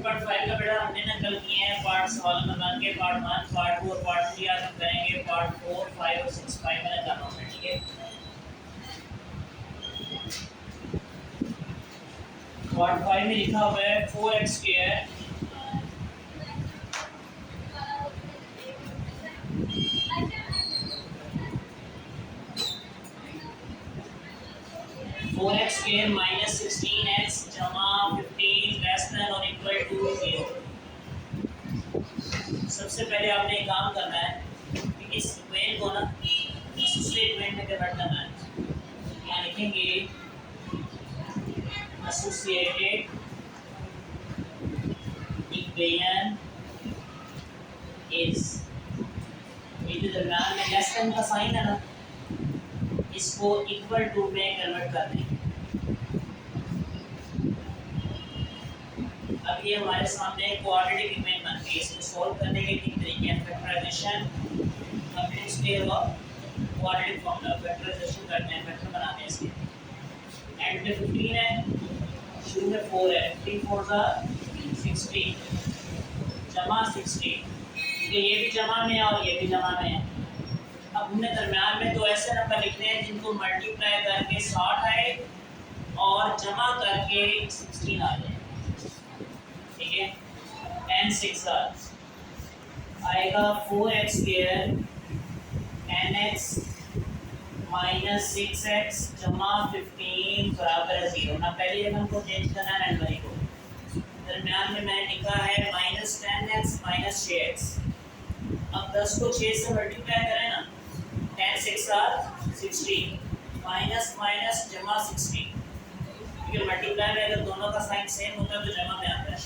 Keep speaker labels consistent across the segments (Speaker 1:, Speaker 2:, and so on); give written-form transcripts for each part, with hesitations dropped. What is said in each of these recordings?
Speaker 1: Part 5 का बेटा हमने ना कल किए हैं पार्ट सवाल नंबर 1 के पार्ट 1 पार्ट 2 और पार्ट 3 आज हम करेंगे पार्ट 4 5 और 6 5 मैंने करना है ठीक है। पार्ट 5 में लिखा हुआ है 4x स्क्वायर माइनस 16x जमा 15 लेस देन और इक्वल टू 0। सबसे पहले आपने एक काम करना है कि इस इक्वेशन को ना दूसरे इक्वेशन में कन्वर्ट करना है। यहाँ लिखेंगे एसोसिएटेड इक्वेशन इज, ये जो दरम्यान में लेस देन का साइन है ना, इसको इक्वल टू में कन्वर्ट कर देंगे। अब ये हमारे सामने क्वाड्रेटिक इक्वेशन बन गई। इसको सॉल्व करने के तीन तरीके हैं, फैक्टराइजेशन, कंप्लीट स्केल और क्वाड्रेटिक फॉर्मूला। फैक्टराइजेशन करते हैं, फैक्टर बनाते हैं इसके। एंड में 15 है, शुरू में 4 है, 3 4 16 जमा 16, क्योंकि ये भी जमा में है और ये भी जमा में है। अब हमने दरम्यान में तो ऐसे नंबर लिखने हैं जिनको मल्टीप्लाई करके 60 आए और जमा करके 16 आ जाए, ठीक है। 10 6 आएगा 4x square nx minus 6x जमा 15 बराबर है 0। ना पहली रकम को चेंज करना है नंबर को। दरम्यान में मैंने लिखा है माइनस 10x माइनस 6x। अब 10 को 6 से मल्टीप्लाई करें ना, 10 6 16 माइनस माइनस जमा 16, क्योंकि मल्टीप्लाई में अगर दोनों का साइन सेम होता है तो जमा में आता है।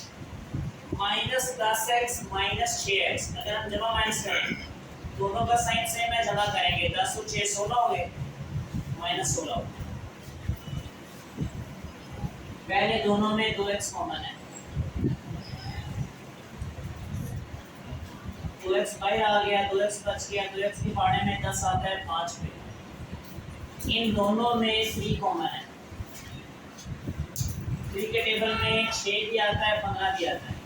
Speaker 1: माइनस 10x माइनस 6x, अगर हम जमा माइनस करें दोनों का साइन सेम है, जमा करेंगे 10 और 6 16 हो गए, माइनस 16 हो गए। पहले दोनों में 2x कॉमन है, 2x बाहर आ गया, 2x बच गया, 2x की पाड़े में 10 आता है 5 पे। इन दोनों में 3 कॉमन है। 3 के टेबल में 6 भी आता है, 15 भी आता है।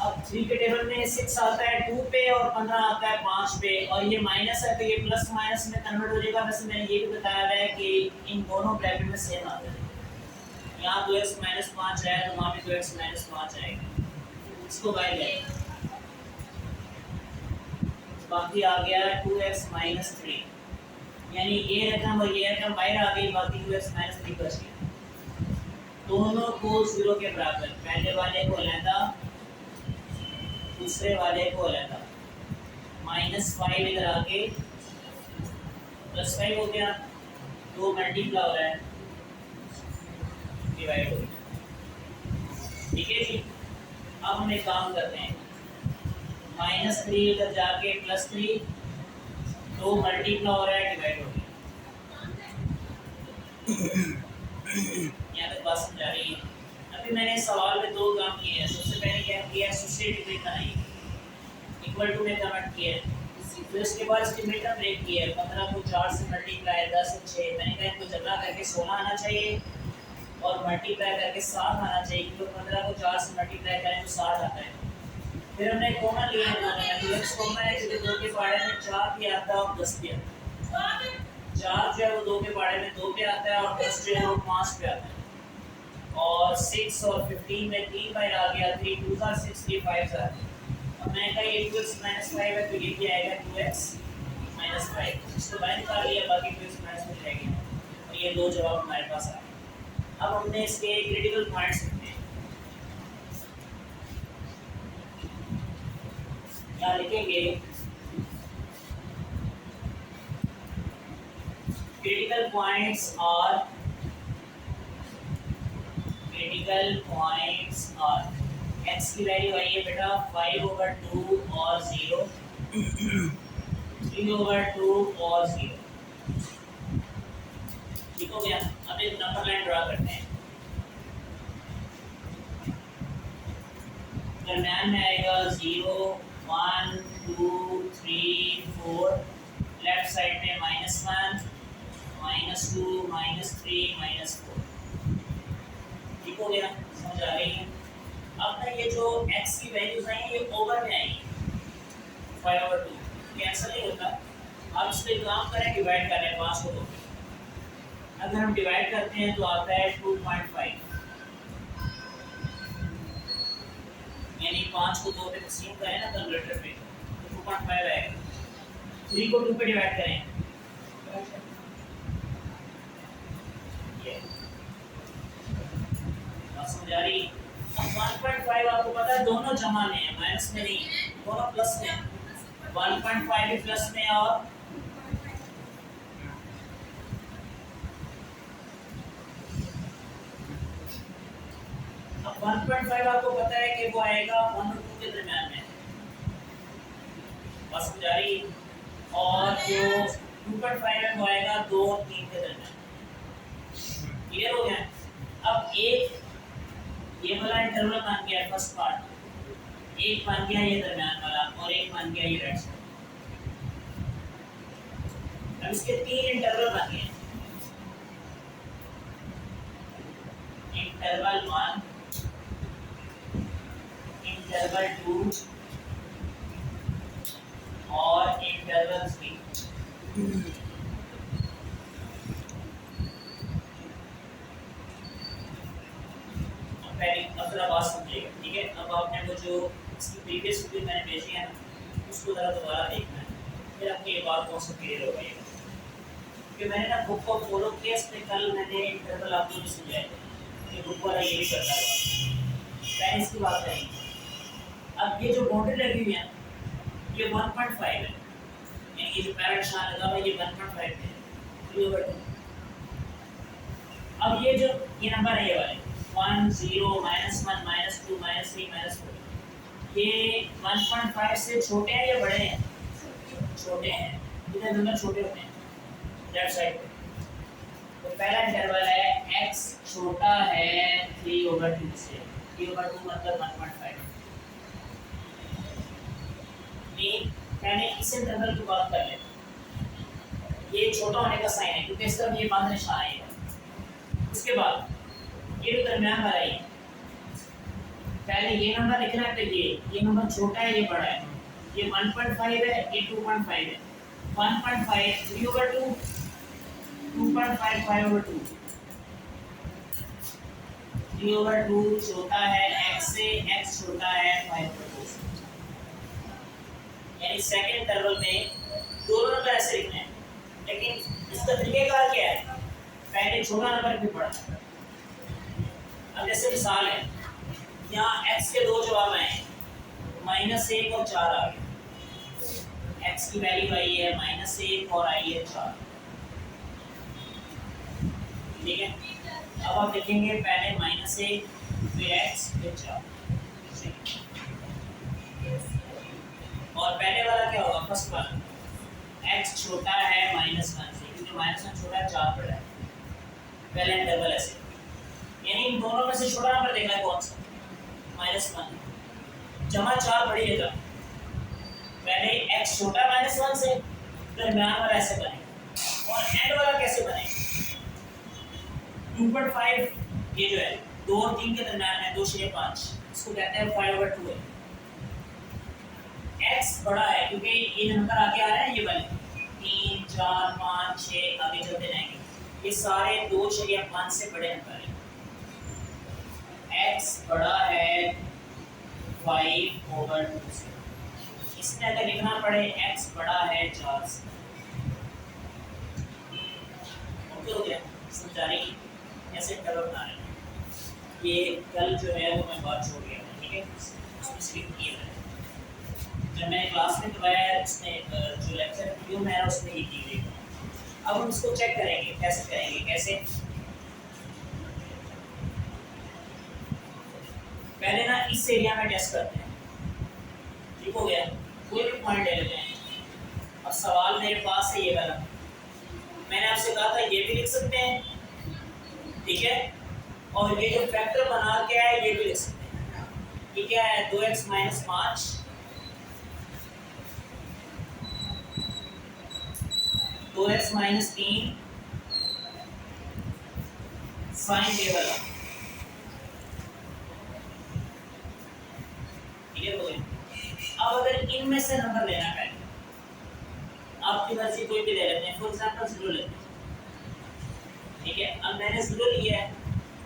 Speaker 1: अब 3 के टेबल में 6 आता है 2 पे और 15 आता है 5 पे, और ये माइनस है तो ये प्लस माइनस में कन्वर्ट हो जाएगा। वैसे मैंने ये भी बताया है कि इन दोनों ब्रैकेट में सेम आता है। यहाँ 2x माइनस 5 है तो वहाँ भी 2x माइनस 5 आएगा, इसको बाहर ले। बाकी आ गया 2x माइनस 3, यानी ये रकम और ये रकम बाहर आ गई, बाकी 2x माइनस 3 बच गया। दोनों को 0 के बराबर, पहले वाले को अलग दूसरे वाले को अलग। माइनस 5 इधर आके प्लस 5 हो गया, 2 मल्टीप्लाई हो रहा है, डिवाइड हो गया, ठीक है जी। अब हम एक काम करते हैं, माइनस 3 इधर जाके प्लस 3, 2 मल्टीप्लाई हो रहा है, डिवाइड हो गया। यहाँ तक बात समझा रही है। अभी मैंने सवाल में 2 काम किए हैं। सबसे पहले क्या किया, एसोसिएटेड इक्वेशन इक्वल टू में कन्वर्ट किया है, फिर उसके बाद इसके मीटर ब्रेक किया है। 15 को 4 से मल्टीप्लाई, 10 और 6, मैंने कहा इनको जमा करके 16 आना चाहिए और मल्टीप्लाई करके 7 आना चाहिए, क्योंकि 15 को 4 से मल्टीप्लाई करें तो 7 आता है। फिर हमने कॉमन लिया है, x कॉमन है क्योंकि 2 के पाड़े में 4 भी आता है और 10 भी आता है। 4 जो है वो 2 के पाड़े में 2 पे आता है और 10 जो है वो 5 पे आता है। और 6 और 15 में 3 बार आ गया, 3 2 6 3 5 है। अब मैंने कहा ये 2x माइनस 5 है तो ये क्या आएगा 2x माइनस 5, इसको बाहर निकाल लिया, बाकी 2x माइनस में रह गया और ये 2 जवाब हमारे पास आ गए। अब हमने इसके क्रिटिकल पॉइंट्स लिखने हैं। क्या लिखेंगे, क्रिटिकल पॉइंट्स आर x की वैल्यू आई है बेटा 5/2 और 0, 3/2 और 0, ठीक हो गया। अब एक नंबर लाइन ड्रा करते हैं। दरम्यान में आएगा 0 1 2 3 4, लेफ्ट साइड में -1 -2 -3 -4। ठीक हो गया, समझ आ रही है। अब ना ये जो x की वैल्यूज आई हैं ये ओवर में आएंगी 5/2, कैंसिल नहीं होता। अब इस पे काम करें, डिवाइड करें 5 को 2 पे। अगर हम डिवाइड करते हैं तो आता है 2.5, यानी 5 को 2 पे तकसीम करें ना कैलकुलेटर पे तो 2.5 आएगा। 3 को 2 पे डिवाइड करें, ये बात समझ आ रही। अब 1.5 आपको पता है दोनों जमा में है, माइनस में नहीं है, दोनों प्लस में है। 1.5 भी प्लस में और अब 1.5 आपको पता है कि वो आएगा 1 और 2 के दरमियान में, बस समझ आ रही। और जो 2.5 है वो आएगा 2 और 3 के दरमियान। क्लियर हो गया। अब एक ये वाला इंटरवल बन गया फर्स्ट पार्ट, एक बन गया ये दरमियान वाला और एक बन गया ये राइट साइड। अब इसके 3 इंटरवल बन गए, इंटरवल 1, इंटरवल 2 और इंटरवल 3। पहले मतलब बात समझिएगा, ठीक है। अब आपने वो जो इसकी प्रीवियस वीडियो मैंने भेजी है ना उसको ज़रा दोबारा देखना है, फिर आपकी ये बात बहुत सब क्लियर हो गई। क्योंकि मैंने ना बुक को फॉलो किया, इस पे कल मैंने इंटरवल आपको भी समझाया था कि बुक वाला ये भी करता है। पहले इसकी बात करेंगे। अब ये जो बाउंड्री लगी हुई है ये 1.5 है, यानी ये जो पैरेट निशान लगा हुआ है ये 1.5 है, 3/2। अब ये जो ये नंबर है ये वाले 1 0 -1 -2 -3 -4, ये 1.5 से छोटे हैं या बड़े हैं? छोटे हैं। इधर नंबर छोटे होते हैं लेफ्ट साइड पे। तो पहला इंटरवल है x छोटा है 3/2 से, 3/2 मतलब 1.5। पहले इस इंटरवल की बात कर लेते, ये छोटा होने का साइन है क्योंकि इस तरफ ये बंद निशान है। उसके बाद ये जो दरमियान वाला है, पहले ये नंबर लिखना है, तो ये नंबर छोटा है ये बड़ा है, ये 1.5 है ये 2.5 है। 1.5 3/2, 2.5 5/2, 3/2 छोटा है x से, x छोटा है 5/2 से। यानी सेकंड इंटरवल में दोनों नंबर ऐसे लिखने हैं, लेकिन इसका तरीकेकार क्या है, पहले छोटा नंबर भी पढ़ा। अब जैसे मिसाल है यहाँ x के दो जवाब आए, -1 और 4 आ गए। x की वैल्यू आई है -1 और आई है 4, ठीक है। अब आप लिखेंगे पहले -1 फिर x फिर 4, और पहले वाला क्या होगा, फर्स्ट वाला x छोटा है -1 से, क्योंकि -1 छोटा है 4 बड़ा है। पहले इंटरवल ऐसे, यानी इन दोनों में से छोटा नंबर देखना है कौन सा, -1 जमा 4 बड़ी है। पहले x छोटा -1 से, दरमियान वाला ऐसे बनेगा, और एंड वाला कैसे बनेगा, 2.5 ये जो है 2 और 3 के दरमियान है, 2 6 5, इसको कहते हैं 5/2 है। x बड़ा है क्योंकि ये नंबर आगे आ रहा है, ये वाले 3 4 5 6 आगे चलते जाएंगे, ये सारे 2 6 या 5 से बड़े नंबर हैं। x बड़ा है 5/2 से, इसमें अगर लिखना पड़े x बड़ा है 4 से। ओके हो गया, समझ आ रही कैसे कलर बना रहे हैं। ये कल जो है वो मैं बात छोड़ गया, ठीक है, उसमें सिर्फ किया है जब मैंने क्लास में करवाया, उसमें जो लेक्चर वीडियो में है उसमें ये की गई। अब हम इसको चेक करेंगे, कैसे करेंगे, कैसे पहले ना इस एरिया में टेस्ट करते हैं, ठीक हो गया। कोई भी पॉइंट ले लेते हैं। अब सवाल मेरे पास है ये वाला, मैंने आपसे कहा था ये भी लिख सकते हैं, ठीक है, और ये जो फैक्टर बना के है ये भी लिख सकते हैं। ये क्या है, 2x - 5, 2x - 3 sign table, clear हो गया। अब अगर इनमें से नंबर लेना है, आपकी मर्जी कोई भी ले लेते हैं, फॉर एग्जांपल 0 लेते हैं, ठीक है। अब मैंने 0 लिया है,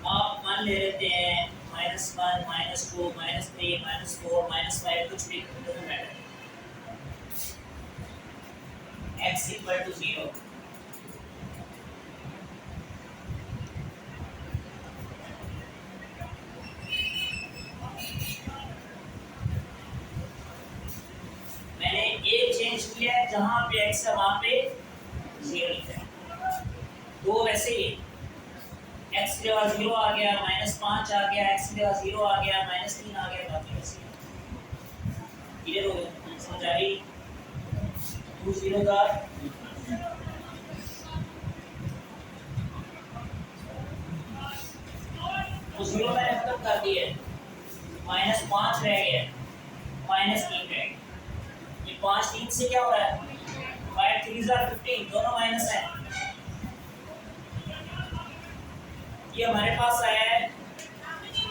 Speaker 1: आप 1 ले लेते हैं, -1 -2 -3 -4 -5 कुछ भी, डजंट मैटर। x = 0, मैंने एक चेंज किया है, जहां पे x है वहां पे 0 लिखा है। दो वैसे ही, x की जगह 0 आ गया, -5 आ गया, x की जगह 0 आ गया, -3 आ गया, बाकी वैसे ही। क्लियर हो गया, समझ आ रही? 2 0 का तो 0 मैंने खत्म कर दिया है, -5 रह गया, -3 रह गया। ये 5 3 से क्या हो रहा है, 5 3 are 15, दोनों माइनस है। ये हमारे पास आया है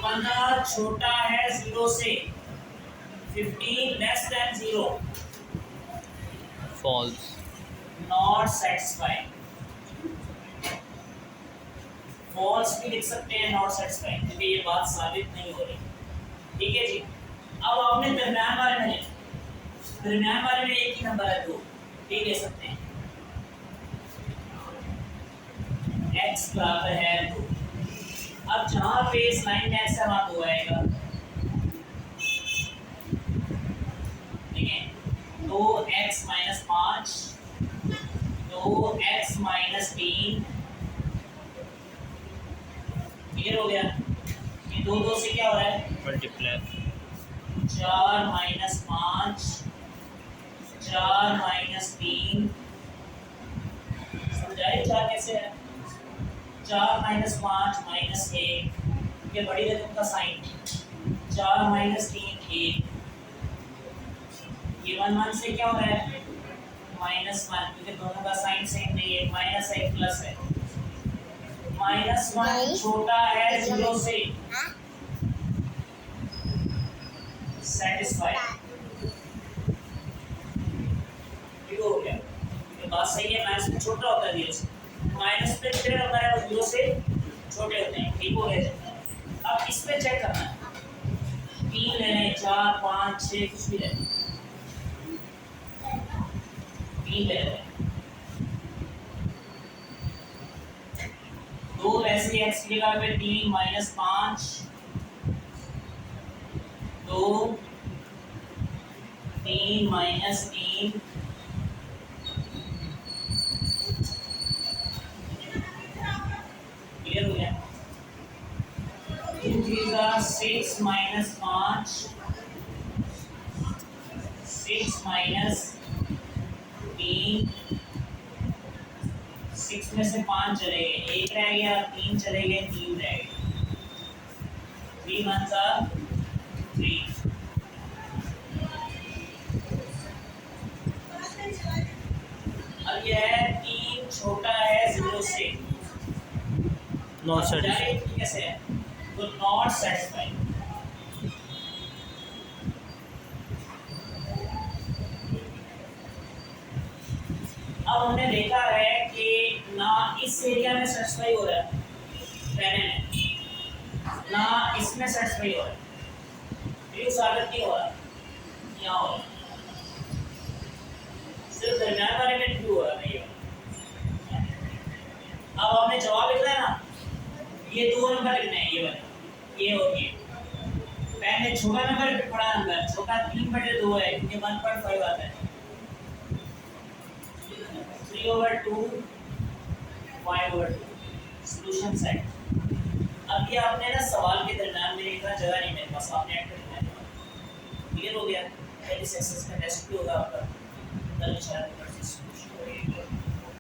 Speaker 1: 15 छोटा है 0 से, 15 less than 0,
Speaker 2: false,
Speaker 1: not satisfied. False भी लिख सकते हैं, नॉट सेटिस्फाइड, क्योंकि ये बात साबित नहीं हो रही। ठीक है जी। अब आपने दरम्यान वाले में, दरम्यान वाले में एक ही नंबर है 2, ठीक ले सकते हैं, x बराबर है 2। अब जहां पे इस लाइन में x है वहां 2 आएगा, ठीक है। 2x - 5, 2x - 3, क्लियर हो गया। ये 2 2 से क्या हो रहा है,
Speaker 2: मल्टीप्लाई,
Speaker 1: 4 - 5, 4 - 3, समझाइए 4 कैसे है, 4 - 5 -1, ये बड़ी रकम का साइन, 4 - 3 1, ये 1 1 से क्या हो रहा है, -1, क्योंकि दोनों का साइन सेम नहीं है, माइनस है प्लस है। -1 छोटा है 0 से, सेटिस्फाइड, ये हो गया। ये बात सही है, माइनस में छोटा होता है 0 से, माइनस पे कितने नंबर है वो 0 से छोटे होते हैं, ठीक हो गया। अब इसमें चेक करना है, 3 लेने, 4 5 6 कुछ भी लेने, 3 ले लें, 2 वैसे x की जगह पे 3 -5, 2 3 -3, क्लियर हो गया। 2 3 का 6 - 5, 6 - 3, 6 में से 5 चले गए, 1 रह गया, 3 चले गए, 3 रह गए, 3 1 3। अब यह है 3 छोटा है 0 से,
Speaker 2: नॉट सेटिस्फाइड,
Speaker 1: कैसे है, तो नॉट सेटिस्फाइड। अब हमने देखा है कि ना इस एरिया में सेटिस्फाई हो रहा है पहले में, ना इसमें सेटिस्फाई हो रहा है, ये साबित नहीं हो रहा, यहाँ हो रहा है, सिर्फ दरम्यान वाले में ट्रू हो रहा है। अब हमने जवाब लिखना है ना, ये 2 नंबर लिखने हैं, ये वाले, ये और ये, पहले छोटा नंबर फिर बड़ा नंबर, छोटा 3/2 है, क्योंकि 1.5 आता है, 3/2 5/2 सॉल्यूशन सेट। अब ये आपने ना सवाल के दरम्यान में लिखना, जगह नहीं मेरे पास, आपने ऐड कर लिया, क्लियर हो गया। पहले सक्सेस का टेस्ट भी होगा आपका कल इंशाल्लाह।